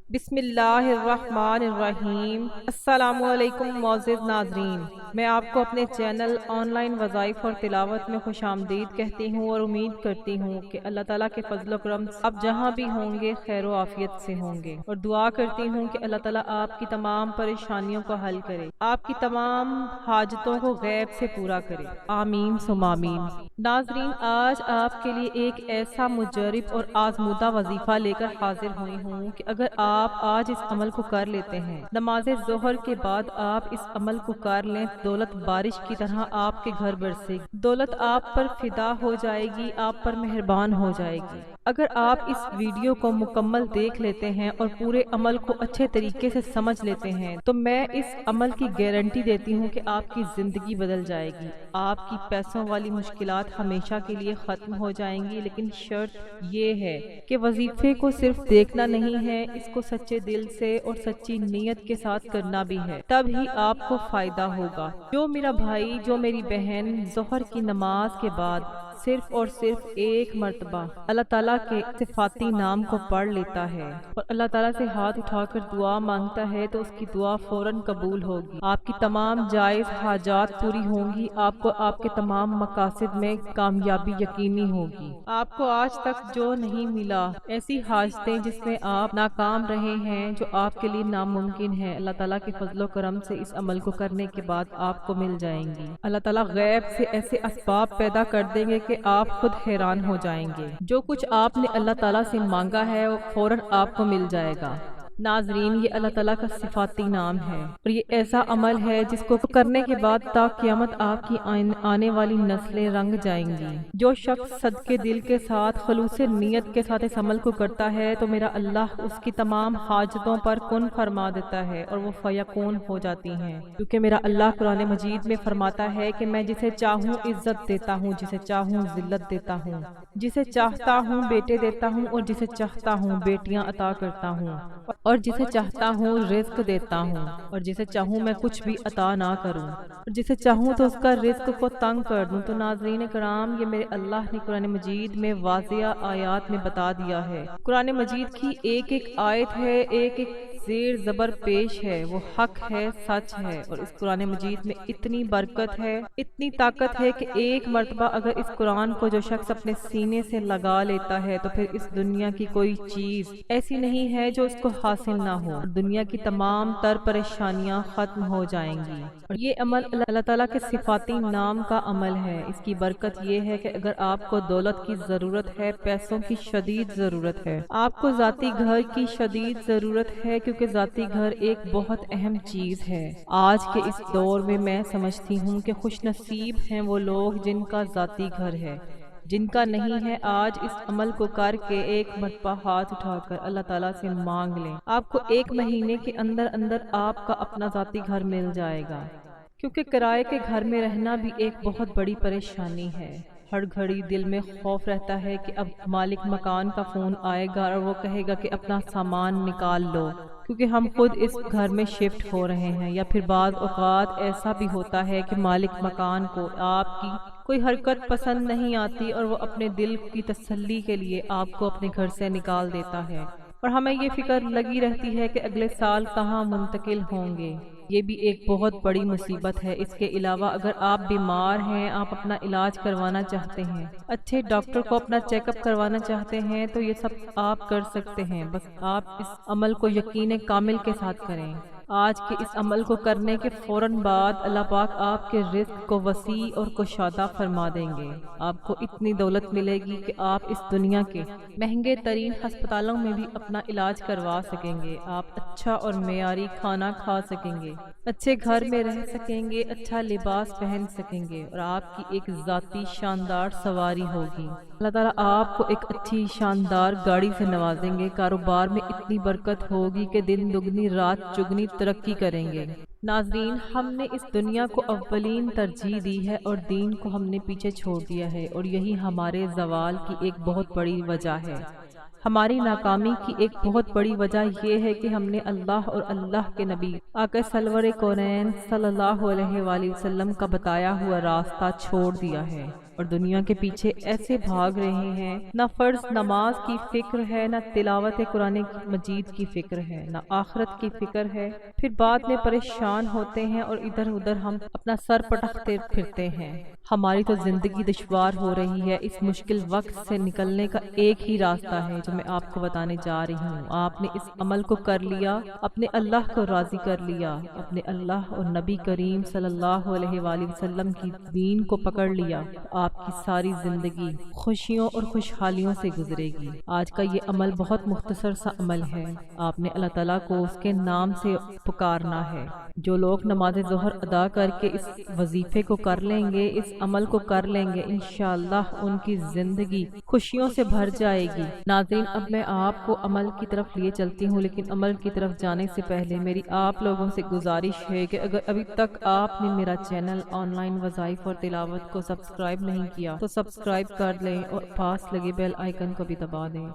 بسم اللہ الرحمن الرحیم۔ السلام علیکم معزز ناظرین، میں آپ کو اپنے چینل آن لائن وظائف اور تلاوت میں خوش آمدید کہتی ہوں اور امید کرتی ہوں کہ اللہ تعالیٰ کے فضل و کرم سے آپ جہاں بھی ہوں گے خیر و عافیت سے ہوں گے، اور دعا کرتی ہوں کہ اللہ تعالیٰ آپ کی تمام پریشانیوں کو حل کرے، آپ کی تمام حاجتوں کو غیب سے پورا کرے، آمین ثم آمین۔ ناظرین، آج آپ کے لیے ایک ایسا مجرب اور آزمودہ وظیفہ لے کر حاضر ہوئی ہوں کہ اگر آپ آج اس عمل کو کر لیتے ہیں، نماز ظہر کے بعد آپ اس عمل کو کر لیں، دولت بارش کی طرح آپ کے گھر برسے گی، دولت آپ پر فدا ہو جائے گی، آپ پر مہربان ہو جائے گی۔ اگر آپ اس ویڈیو کو مکمل دیکھ لیتے ہیں اور پورے عمل کو اچھے طریقے سے سمجھ لیتے ہیں تو میں اس عمل کی گارنٹی دیتی ہوں کہ آپ کی زندگی بدل جائے گی، آپ کی پیسوں والی مشکلات ہمیشہ کے لیے ختم ہو جائیں گی، لیکن شرط یہ ہے کہ وظیفے کو صرف دیکھنا نہیں ہے، اس کو سچے دل سے اور سچی نیت کے ساتھ کرنا بھی ہے، تب ہی آپ کو فائدہ ہوگا۔ جو میرا بھائی، جو میری بہن ظہر کی نماز کے بعد صرف اور صرف ایک مرتبہ اللہ تعالیٰ کے صفاتی نام کو پڑھ لیتا ہے اور اللہ تعالیٰ سے ہاتھ اٹھا کر دعا مانگتا ہے تو اس کی دعا فوراً قبول ہوگی، آپ کی تمام جائز حاجات پوری ہوں گی، آپ کو آپ کے تمام مقاصد میں کامیابی یقینی ہوگی۔ آپ کو آج تک جو نہیں ملا، ایسی حاجتیں جس میں آپ ناکام رہے ہیں، جو آپ کے لیے ناممکن ہے، اللہ تعالیٰ کے فضل و کرم سے اس عمل کو کرنے کے بعد آپ کو مل جائیں گی۔ اللہ تعالیٰ غیب سے ایسے اسباب پیدا کر دیں گے کہ آپ خود حیران ہو جائیں گے، جو کچھ آپ نے اللہ تعالیٰ سے مانگا ہے وہ فوراً آپ کو مل جائے گا۔ ناظرین، یہ اللہ تعالیٰ کا صفاتی نام ہے اور یہ ایسا عمل ہے جس کو کرنے کے بعد تا قیامت آپ کی آنے والی نسلیں رنگ جائیں گی۔ جو شخص صدقے دل کے ساتھ خلوص نیت کے ساتھ اس عمل کو کرتا ہے تو میرا اللہ اس کی تمام حاجتوں پر کن فرما دیتا ہے اور وہ فیکون ہو جاتی ہیں، کیونکہ میرا اللہ قرآن مجید میں فرماتا ہے کہ میں جسے چاہوں عزت دیتا ہوں، جسے چاہوں ذلت دیتا ہوں، جسے چاہتا ہوں بیٹے دیتا ہوں اور جسے چاہتا ہوں بیٹیاں عطا کرتا ہوں، اور جسے چاہتا ہوں رزق دیتا ہوں، اور جسے چاہوں میں کچھ بھی عطا نہ کروں، اور جسے چاہوں تو اس کا رزق کو تنگ کر دوں۔ تو ناظرین کرام، یہ میرے اللہ نے قرآن مجید میں واضح آیات میں بتا دیا ہے۔ قرآن مجید کی ایک ایک آیت ہے، ایک ایک زیر زبر پیش ہے، وہ حق ہے، سچ ہے، اور اس قرآن مجید میں اتنی برکت ہے، اتنی طاقت ہے کہ ایک مرتبہ اگر اس قرآن کو جو شخص اپنے سینے سے لگا لیتا ہے تو پھر اس دنیا کی کوئی چیز ایسی نہیں ہے جو اس کو حاصل نہ ہو، دنیا کی تمام تر پریشانیاں ختم ہو جائیں گی۔ اور یہ عمل اللہ تعالیٰ کے صفاتی نام کا عمل ہے۔ اس کی برکت یہ ہے کہ اگر آپ کو دولت کی ضرورت ہے، پیسوں کی شدید ضرورت ہے، آپ کو ذاتی گھر کی شدید ضرورت ہے، کیونکہ ذاتی گھر ایک بہت اہم چیز ہے۔ آج کے اس دور میں سمجھتی ہوں کہ خوش نصیب ہیں وہ لوگ جن کا ذاتی گھر ہے، جن کا نہیں ہے آج اس عمل کو کر کے ایک مرتبہ ہاتھ اٹھا کر اللہ تعالیٰ سے مانگ لیں، آپ کو ایک مہینے کے اندر اندر آپ کا اپنا ذاتی گھر مل جائے گا، کیونکہ کرائے کے گھر میں رہنا بھی ایک بہت بڑی پریشانی ہے۔ ہر گھڑی دل میں خوف رہتا ہے کہ اب مالک مکان کا فون آئے گا اور وہ کہے گا کہ اپنا سامان نکال لو، کیونکہ ہم خود اس گھر میں شفٹ ہو رہے ہیں، یا پھر بعض اوقات ایسا بھی ہوتا ہے کہ مالک مکان کو آپ کی کوئی حرکت پسند نہیں آتی اور وہ اپنے دل کی تسلی کے لیے آپ کو اپنے گھر سے نکال دیتا ہے، اور ہمیں یہ فکر لگی رہتی ہے کہ اگلے سال کہاں منتقل ہوں گے۔ یہ بھی ایک بہت بڑی مصیبت ہے۔ اس کے علاوہ اگر آپ بیمار ہیں، آپ اپنا علاج کروانا چاہتے ہیں، اچھے ڈاکٹر کو اپنا چیک اپ کروانا چاہتے ہیں تو یہ سب آپ کر سکتے ہیں، بس آپ اس عمل کو یقین کامل کے ساتھ کریں۔ آج کے اس عمل کو کرنے کے فوراً بعد اللہ پاک آپ کے رزق کو وسیع اور کشادہ فرما دیں گے۔ آپ کو اتنی دولت ملے گی کہ آپ اس دنیا کے مہنگے ترین ہسپتالوں میں بھی اپنا علاج کروا سکیں گے، آپ اچھا اور معیاری کھانا کھا سکیں گے، اچھے گھر میں رہ سکیں گے، اچھا لباس پہن سکیں گے، اور آپ کی ایک ذاتی شاندار سواری ہوگی۔ اللہ تعالیٰ آپ کو ایک اچھی شاندار گاڑی سے نوازیں گے، کاروبار میں اتنی برکت ہوگی کہ دن دگنی رات چگنی ترقی کریں گے۔ ناظرین، ہم نے اس دنیا کو اولین ترجیح دی ہے اور دین کو ہم نے پیچھے چھوڑ دیا ہے، اور یہی ہمارے زوال کی ایک بہت بڑی وجہ ہے۔ ہماری ناکامی کی ایک بہت بڑی وجہ یہ ہے کہ ہم نے اللہ اور اللہ کے نبی آقا سرور کونین صلی اللہ علیہ وآلہ وسلم کا بتایا ہوا راستہ چھوڑ دیا ہے۔ اور دنیا کے پیچھے ایسے بھاگ رہے ہیں، نہ فرض نماز کی فکر ہے، نہ تلاوت قرآن مجید کی فکر ہے، نہ آخرت کی فکر ہے، پھر بعد میں پریشان ہوتے ہیں اور ادھر ادھر ہم اپنا سر پٹکتے پھرتے ہیں۔ ہماری تو زندگی دشوار ہو رہی ہے۔ اس مشکل وقت سے نکلنے کا ایک ہی راستہ ہے جو میں آپ کو بتانے جا رہی ہوں۔ آپ نے اس عمل کو کر لیا، اپنے اللہ کو راضی کر لیا، اپنے اللہ اور نبی کریم صلی اللہ علیہ وآلہ وسلم کی دین کو پکڑ لیا، تو آپ کی ساری زندگی خوشیوں اور خوشحالیوں سے گزرے گی۔ آج کا یہ عمل بہت مختصر سا عمل ہے۔ آپ نے اللہ تعالیٰ کو اس کے نام سے پکارنا ہے۔ جو لوگ نماز ظہر ادا کر کے اس وظیفے کو کر لیں گے، اس عمل کو کر لیں گے، انشاءاللہ ان کی زندگی خوشیوں سے بھر جائے گی۔ ناظرین، اب میں آپ کو عمل کی طرف لیے چلتی ہوں، لیکن عمل کی طرف جانے سے پہلے میری آپ لوگوں سے گزارش ہے کہ اگر ابھی تک آپ نے میرا چینل آن لائن وظائف اور تلاوت کو سبسکرائب نہیں کیا تو سبسکرائب کر لیں اور پاس لگے بیل آئیکن کو بھی دبا دیں،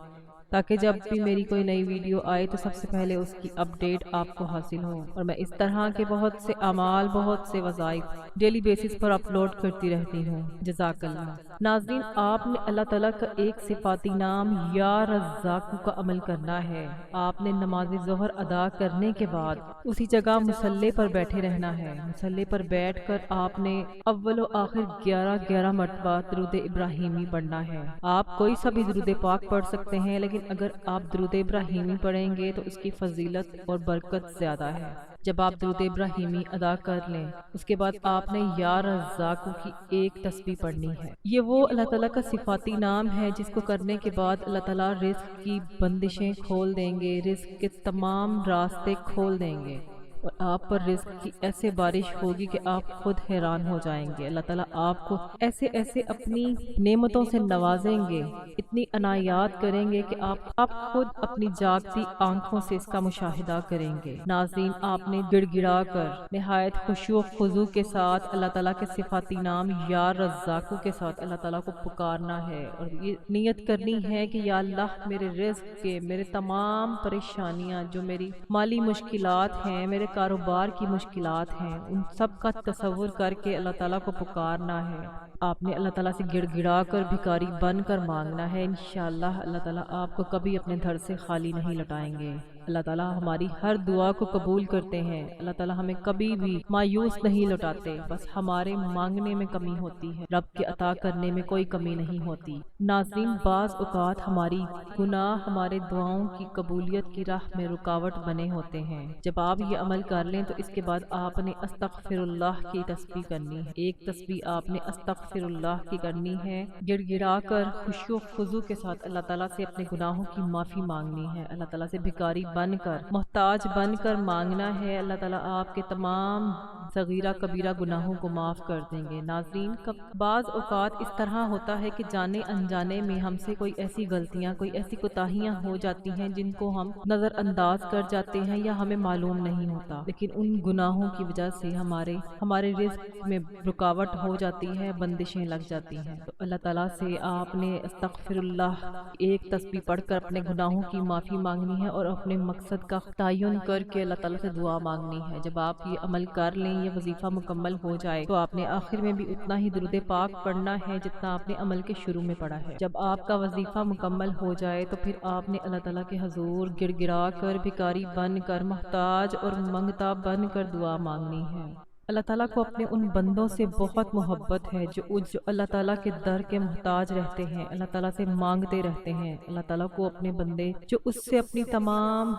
تاکہ جب بھی میری کوئی نئی ویڈیو آئے تو سب سے پہلے اس کی اپڈیٹ آپ کو حاصل ہو۔ اور میں اس طرح کے بہت سے اعمال، بہت سے وظائف ڈیلی بیسس پر اپلوڈ کرتی رہتی ہوں۔ جزاک اللہ۔ ناظرین، آپ نے اللہ تعالیٰ کا ایک صفاتی نام یا رزاق کا عمل کرنا ہے۔ آپ نے نماز ظہر ادا کرنے کے بعد اسی جگہ مصلی پر بیٹھے رہنا ہے۔ مصلی پر بیٹھ کر آپ نے اول و آخر 11 مرتبہ درود ابراہیمی پڑھنا ہے۔ آپ کوئی سا بھی درود پاک پڑھ سکتے ہیں، لیکن اگر آپ درود ابراہیمی پڑھیں گے تو اس کی فضیلت اور برکت زیادہ ہے۔ جب آپ درود ابراہیمی ادا کر لیں، اس کے بعد آپ نے یا رزاق کی ایک تسبیح پڑھنی ہے۔ یہ وہ اللہ تعالیٰ کا صفاتی نام ہے جس کو کرنے کے بعد اللہ تعالیٰ رزق کی بندشیں کھول دیں گے، رزق کے تمام راستے کھول دیں گے، اور آپ پر رزق کی ایسے بارش ہوگی کہ آپ خود حیران ہو جائیں گے۔ اللہ تعالیٰ آپ کو ایسے ایسے اپنی نعمتوں سے نوازیں گے، اتنی عنایات کریں گے کہ آپ خود اپنی جاگتی آنکھوں سے اس کا مشاہدہ کریں گے۔ ناظرین، آپ نے گڑ گڑا کر نہایت خشوع و خضوع کے ساتھ اللہ تعالیٰ کے صفاتی نام یا رزاق کے ساتھ اللہ تعالیٰ کو پکارنا ہے، اور یہ نیت کرنی ہے کہ یا اللہ، میرے رزق کے، میرے تمام پریشانیاں، جو میری مالی مشکلات ہیں، میرے کاروبار کی مشکلات ہیں، ان سب کا تصور کر کے اللہ تعالیٰ کو پکارنا ہے۔ آپ نے اللہ تعالیٰ سے گڑ گڑا کر بھکاری بن کر مانگنا ہے۔ انشاءاللہ اللہ تعالیٰ آپ کو کبھی اپنے گھر سے خالی نہیں لوٹائیں گے۔ اللہ تعالیٰ ہماری ہر دعا کو قبول کرتے ہیں۔ اللہ تعالیٰ ہمیں کبھی بھی مایوس نہیں لوٹاتے، بس ہمارے مانگنے میں کمی ہوتی ہے، رب کے عطا کرنے میں کوئی کمی نہیں ہوتی۔ ناظرین، بعض اوقات ہماری گناہ ہمارے دعاؤں کی قبولیت کی راہ میں رکاوٹ بنے ہوتے ہیں۔ جب آپ یہ عمل کر لیں تو اس کے بعد آپ نے استغفر اللہ کی تسبیح کرنی ہے۔ ایک تسبیح آپ نے استغفر اللہ کی کرنی ہے، گڑ گڑا کر خشوع و خضوع کے ساتھ اللہ تعالیٰ سے اپنے گناہوں کی معافی مانگنی ہے۔ اللہ تعالیٰ سے بھکاری بن کر، محتاج بن کر مانگنا ہے۔ اللہ تعالیٰ آپ کے تمام صغیرہ کبیرہ گناہوں کو معاف کر دیں گے۔ ناظرین، بعض اوقات اس طرح ہوتا ہے کہ جانے انجانے میں ہم سے کوئی ایسی غلطیاں، کوئی ایسی کوتاہیاں ہو جاتی ہیں جن کو ہم نظر انداز کر جاتے ہیں یا ہمیں معلوم نہیں ہوتا، لیکن ان گناہوں کی وجہ سے ہمارے رزق میں رکاوٹ ہو جاتی ہے، بندشیں لگ جاتی ہیں۔ تو اللہ تعالیٰ سے آپ نے استغفر اللہ ایک تسبیح پڑھ کر اپنے گناہوں کی معافی مانگنی ہے، اور اپنے مقصد کا تعین کر کے اللہ تعالیٰ سے دعا مانگنی ہے۔ جب آپ یہ عمل کر لیں، یہ وظیفہ مکمل ہو جائے، تو آپ نے آخر میں بھی اتنا ہی درود پاک پڑھنا ہے جتنا آپ نے عمل کے شروع میں پڑھا ہے۔ جب آپ کا وظیفہ مکمل ہو جائے تو پھر آپ نے اللہ تعالیٰ کے حضور گڑ گڑا کر، بھکاری بن کر، محتاج اور منگتا بن کر دعا مانگنی ہے۔ اللہ تعالیٰ کو اپنے ان بندوں سے بہت محبت ہے جو اللہ تعالیٰ کے در کے محتاج رہتے ہیں، اللہ تعالیٰ سے مانگتے رہتے ہیں۔ اللہ تعالیٰ کو اپنے بندے جو اس سے اپنی تمام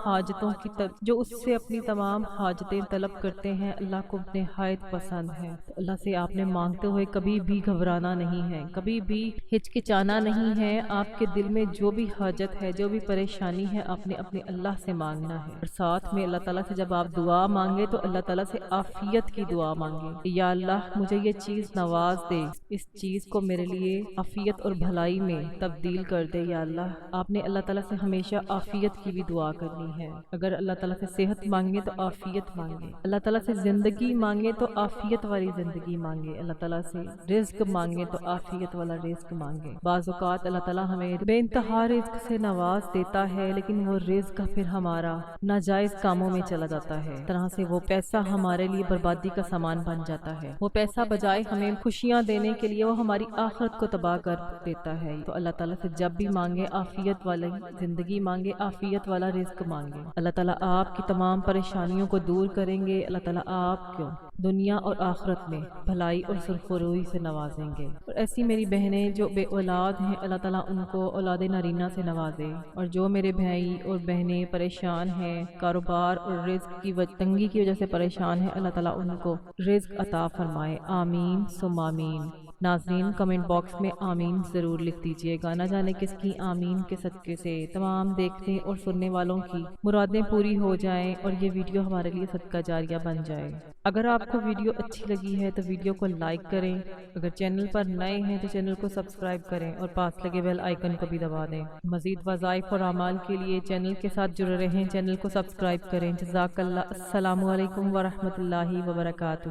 حاجتیں طلب کرتے ہیں، اللہ کو نہایت پسند ہے۔ تو اللہ سے آپ نے مانگتے ہوئے کبھی بھی گھبرانا نہیں ہے، کبھی بھی ہچکچانا نہیں ہے۔ آپ کے دل میں جو بھی حاجت ہے، جو بھی پریشانی ہے، آپ نے اپنے اللہ سے مانگنا ہے، اور ساتھ میں اللہ تعالیٰ سے جب آپ دعا مانگے تو اللہ تعالیٰ سے عافیت کی دعا مانگے۔ یا اللہ، مجھے یہ چیز نواز دے، اس چیز کو میرے لیے عافیت اور بھلائی میں تبدیل کر دے۔ یا اللہ، آپ نے اللہ تعالیٰ سے ہمیشہ عافیت کی بھی دعا کرنی ہے۔ اگر اللہ تعالیٰ سے صحت مانگے تو عافیت مانگے، اللہ تعالیٰ سے زندگی مانگے تو عافیت والی زندگی مانگے، اللہ تعالیٰ سے رزق مانگے تو عافیت والا رزق مانگے۔ بعض اوقات اللہ تعالیٰ ہمیں بے انتہا رزق سے نواز دیتا ہے، لیکن وہ رزق پھر ہمارا ناجائز کاموں میں چلا جاتا ہے، اس طرح سے وہ پیسہ ہمارے لیے بربادی کا کا سامان بن جاتا ہے۔ وہ پیسہ بجائے ہمیں خوشیاں دینے کے لیے وہ ہماری آخرت کو تباہ کر دیتا ہے۔ تو اللہ تعالیٰ سے جب بھی مانگے عافیت والی زندگی مانگے، عافیت والا رزق مانگے۔ اللہ تعالیٰ آپ کی تمام پریشانیوں کو دور کریں گے۔ اللہ تعالیٰ آپ کو دنیا اور آخرت میں بھلائی اور سرخروئی سے نوازیں گے۔ اور ایسی میری بہنیں جو بے اولاد ہیں، اللہ تعالیٰ ان کو اولاد نارینہ سے نوازے۔ اور جو میرے بھائی اور بہنیں پریشان ہیں، کاروبار اور رزق کی تنگی کی وجہ سے پریشان ہیں، اللہ تعالیٰ ان کو رزق عطا فرمائے۔ آمین ثم آمین۔ ناظرین کمنٹ باکس میں آمین ضرور لکھ دیجئے گا۔ نہ جانے کس کی آمین کے صدقے سے تمام دیکھنے اور سننے والوں کی مرادیں پوری ہو جائیں اور یہ ویڈیو ہمارے لیے صدقہ جاریہ بن جائے۔ اگر آپ کو ویڈیو اچھی لگی ہے تو ویڈیو کو لائک کریں، اگر چینل پر نئے ہیں تو چینل کو سبسکرائب کریں اور پاس لگے بیل آئیکن کو بھی دبا دیں۔ مزید وظائف اور اعمال کے لیے چینل کے ساتھ جڑے رہیں، چینل کو سبسکرائب کریں۔ جزاک اللہ۔ السلام علیکم ورحمۃ اللہ وبرکاتہ۔